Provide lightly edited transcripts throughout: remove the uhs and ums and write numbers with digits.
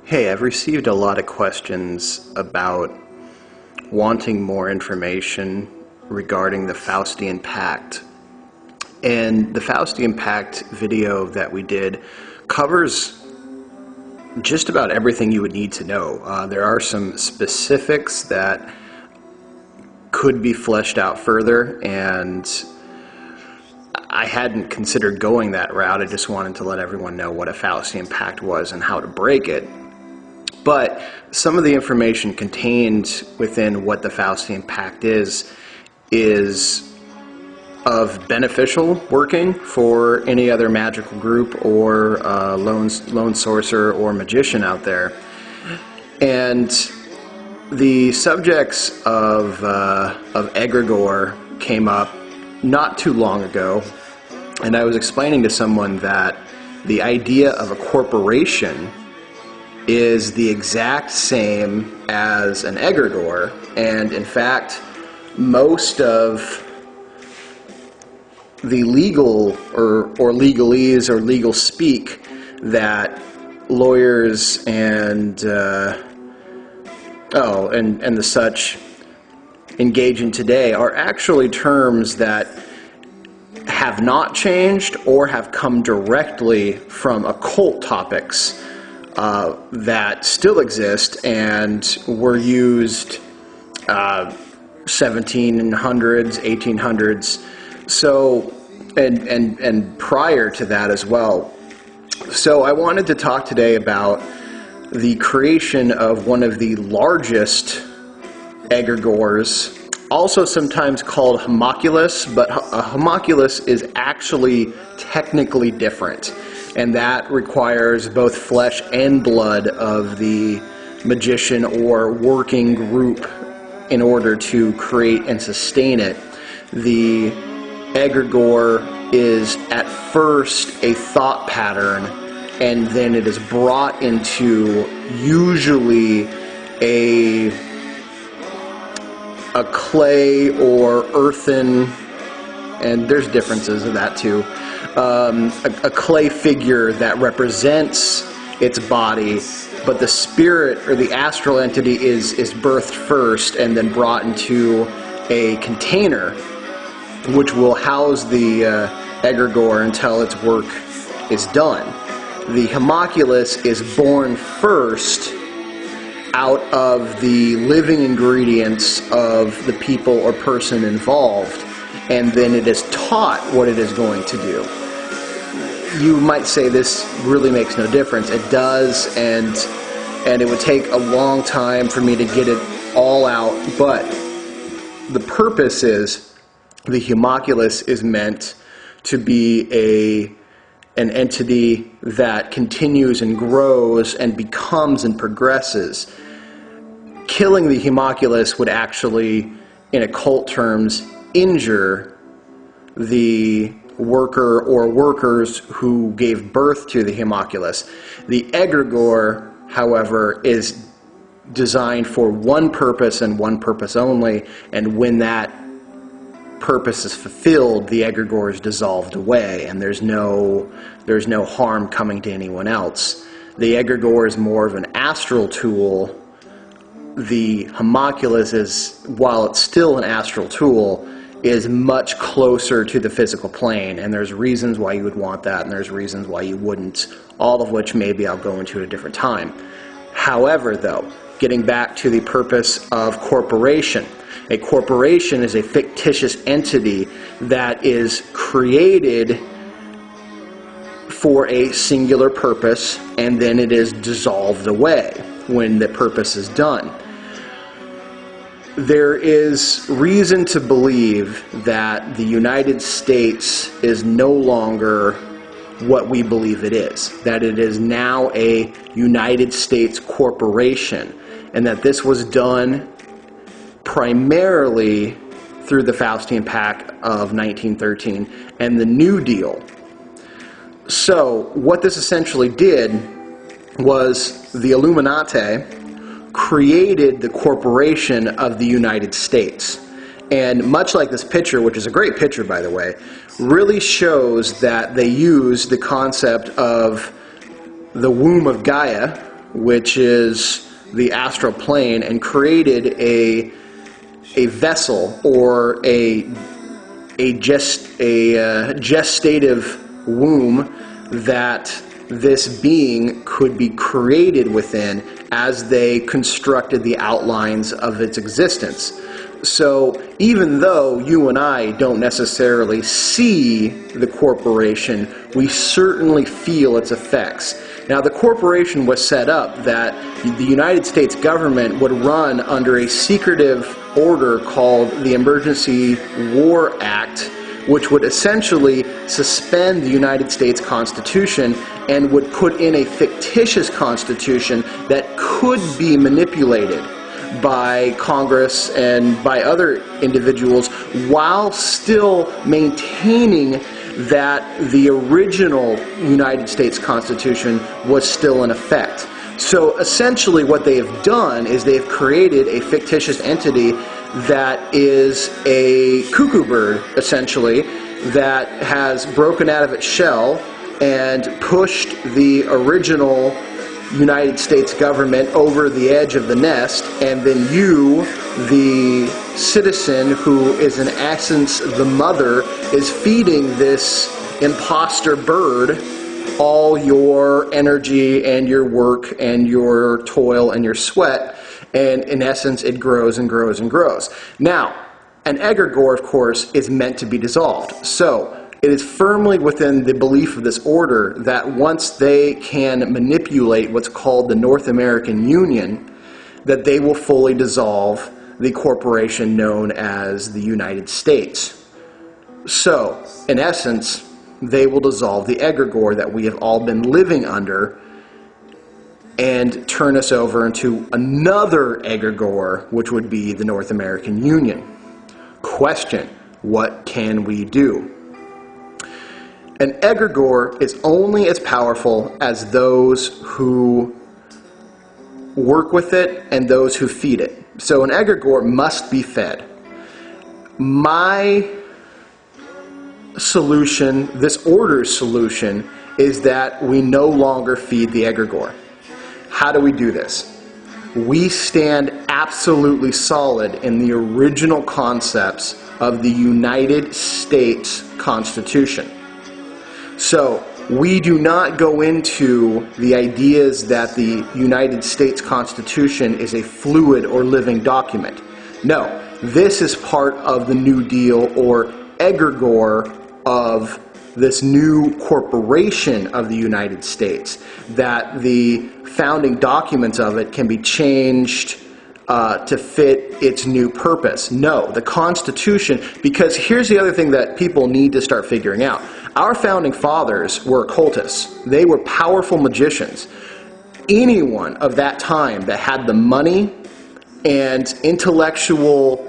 Hey, I've received a lot of questions about wanting more information regarding the Faustian Pact. And the Faustian Pact video that we did covers just about everything you would need to know. There are some specifics that could be fleshed out further, and I hadn't considered going that route. I just wanted to let everyone know what a Faustian Pact was and how to break it. But some of the information contained within what the Faustian Pact is of beneficial working for any other magical group or lone sorcerer or magician out there. And the subjects of Egregore came up not too long ago, and I was explaining to someone that the idea of a corporation is the exact same as an egregore, and in fact most of the legal or legalese or legal speak that lawyers and the such engage in today are actually terms that have not changed or have come directly from occult topics that still exist and were used 1700s, 1800s, so and prior to that as well. So I wanted to talk today about the creation of one of the largest egregores, also sometimes called homunculus, but a homunculus is actually technically different, and that requires both flesh and blood of the magician or working group in order to create and sustain it. The egregore is at first a thought pattern, and then it is brought into usually a clay or earthen, and there's differences of that too, a clay figure that represents its body, but the spirit or the astral entity is birthed first and then brought into a container which will house the egregore until its work is done. The homunculus is born first out of the living ingredients of the people or person involved, and then it is taught what it is going to do. You might say this really makes no difference. It does, and it would take a long time for me to get it all out, but the purpose is the homunculus is meant to be an entity that continues and grows and becomes and progresses. Killing the homunculus would actually, in occult terms, injure the worker or workers who gave birth to the homunculus. The egregore, however, is designed for one purpose and one purpose only, and when that purpose is fulfilled, the egregore is dissolved away, and there's no harm coming to anyone else. The egregore is more of an astral tool. The homunculus is, while it's still an astral tool, is much closer to the physical plane, and there's reasons why you would want that, and there's reasons why you wouldn't, all of which maybe I'll go into at a different time. However, though, getting back to the purpose of corporation, a corporation is a fictitious entity that is created for a singular purpose, and then it is dissolved away when the purpose is done. There is reason to believe that the United States is no longer what we believe it is, that it is now a United States corporation, and that this was done primarily through the Faustian Pact of 1913 and the New Deal. So what this essentially did was the Illuminati created the corporation of the United States. And much like this picture, which is a great picture by the way, really shows that they use the concept of the womb of Gaia, which is the astral plane, and created a vessel or a gestative womb that this being could be created within as they constructed the outlines of its existence. So even though you and I don't necessarily see the corporation, we certainly feel its effects. Now, the corporation was set up that the United States government would run under a secretive order called the Emergency War Act, which would essentially suspend the United States Constitution and would put in a fictitious constitution that could be manipulated by Congress and by other individuals while still maintaining that the original United States Constitution was still in effect. So essentially what they have done is they've created a fictitious entity that is a cuckoo bird, essentially, that has broken out of its shell and pushed the original United States government over the edge of the nest, and then you, the citizen who is in essence the mother, is feeding this imposter bird all your energy and your work and your toil and your sweat, and in essence it grows and grows and grows. Now, an egregore, of course, is meant to be dissolved. So it is firmly within the belief of this order that once they can manipulate what's called the North American Union, that they will fully dissolve the corporation known as the United States. So, in essence, they will dissolve the egregore that we have all been living under and turn us over into another egregore, which would be the North American Union. Question: what can we do? An egregore is only as powerful as those who work with it and those who feed it. So an egregore must be fed. My solution, this order's solution, is that we no longer feed the egregore. How do we do this? We stand absolutely solid in the original concepts of the United States Constitution. So we do not go into the ideas that the United States Constitution is a fluid or living document. No, this is part of the New Deal or egregore of this new corporation of the United States, that the founding documents of it can be changed to fit its new purpose. No, the Constitution, because here's the other thing that people need to start figuring out. Our founding fathers were occultists. They were powerful magicians. Anyone of that time that had the money and intellectual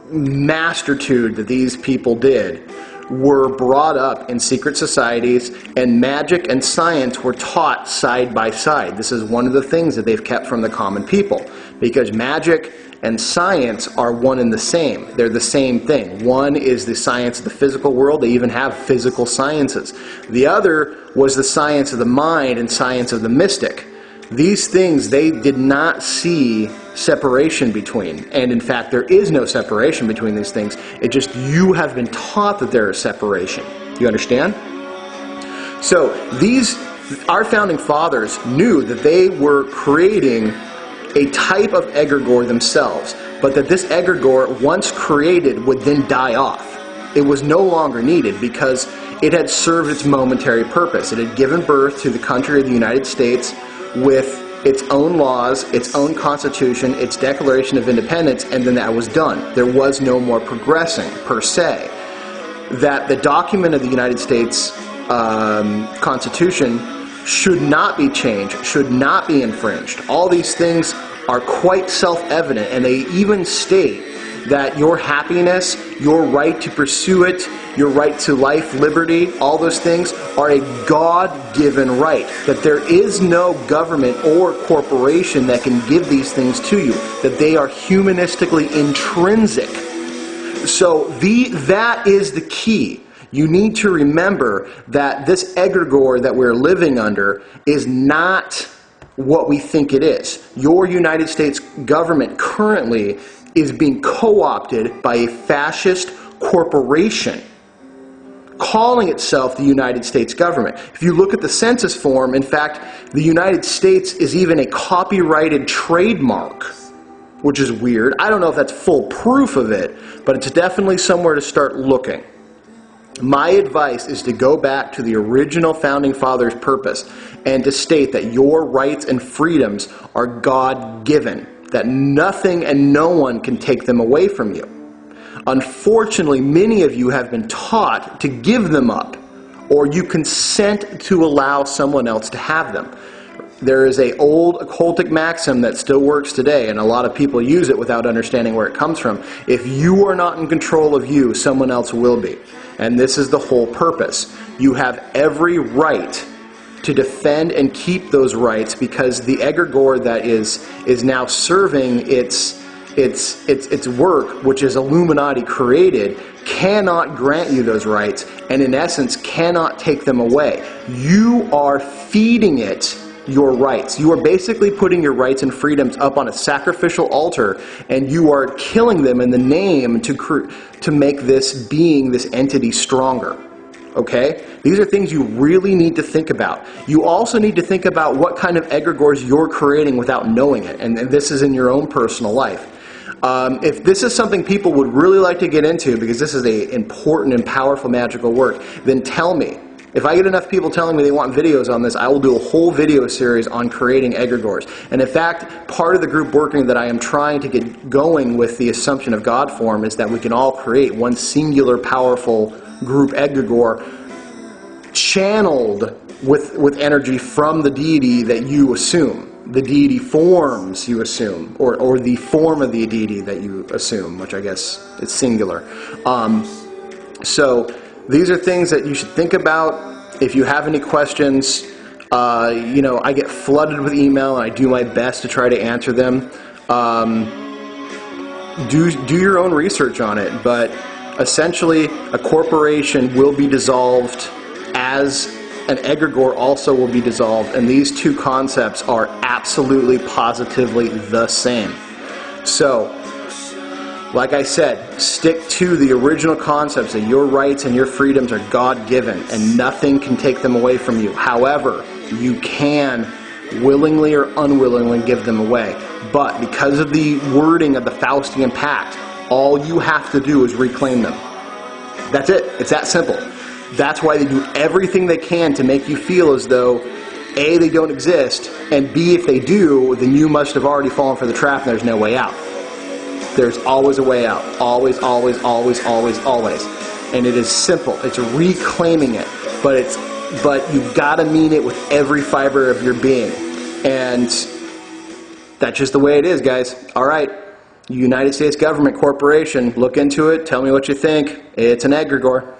mastertude that these people did were brought up in secret societies, and magic and science were taught side by side. This is one of the things that they've kept from the common people, because magic and science are one and the same. They're the same thing. One is the science of the physical world. They even have physical sciences. The other was the science of the mind and science of the mystic. These things, they did not see separation between. And in fact, there is no separation between these things. It just, you have been taught that there is separation. You understand? So our founding fathers knew that they were creating a type of egregore themselves, but that this egregore, once created, would then die off. It was no longer needed because it had served its momentary purpose. It had given birth to the country of the United States with its own laws, its own constitution, its Declaration of Independence, and then that was done. There was no more progressing, per se. That the document of the United States Constitution should not be changed, should not be infringed. All these things are quite self-evident, and they even state that your happiness, your right to pursue it, your right to life, liberty, all those things are a God-given right. That there is no government or corporation that can give these things to you. That they are humanistically intrinsic. So that is the key. You need to remember that this egregore that we're living under is not what we think it is. Your United States government currently is being co-opted by a fascist corporation calling itself the United States government. If you look at the census form, in fact, the United States is even a copyrighted trademark, which is weird. I don't know if that's full proof of it, but it's definitely somewhere to start looking. My advice is to go back to the original Founding Fathers' purpose and to state that your rights and freedoms are God-given, that nothing and no one can take them away from you. Unfortunately, many of you have been taught to give them up, or you consent to allow someone else to have them. There is an old occultic maxim that still works today, and a lot of people use it without understanding where it comes from. If you are not in control of you, someone else will be. And this is the whole purpose. You have every right to defend and keep those rights, because the egregore that is now serving its work, which is Illuminati created, cannot grant you those rights, and in essence cannot take them away. You are feeding it your rights. You are basically putting your rights and freedoms up on a sacrificial altar, and you are killing them in the name to make this being, this entity, stronger. Okay? These are things you really need to think about. You also need to think about what kind of egregores you're creating without knowing it, and this is in your own personal life. If this is something people would really like to get into, because this is an important and powerful magical work, then tell me. If I get enough people telling me they want videos on this, I will do a whole video series on creating egregores. And in fact, part of the group working that I am trying to get going with the Assumption of God form is that we can all create one singular powerful group egregore channeled with energy from the deity that you assume. The deity forms you assume, or the form of the deity that you assume, which I guess is singular. So these are things that you should think about. If you have any questions, I get flooded with email, and I do my best to try to answer them. Do your own research on it, but essentially a corporation will be dissolved as an egregore also will be dissolved, and these two concepts are absolutely, positively the same. So, like I said, stick to the original concepts that your rights and your freedoms are God-given, and nothing can take them away from you. However, you can willingly or unwillingly give them away. But because of the wording of the Faustian Pact, all you have to do is reclaim them. That's it. It's that simple. That's why they do everything they can to make you feel as though, A, they don't exist, and B, if they do, then you must have already fallen for the trap and there's no way out. There's always a way out. Always, always, always, always, always. And it is simple. It's reclaiming it. But you've got to mean it with every fiber of your being. And that's just the way it is, guys. All right. United States Government Corporation, look into it. Tell me what you think. It's an egregore.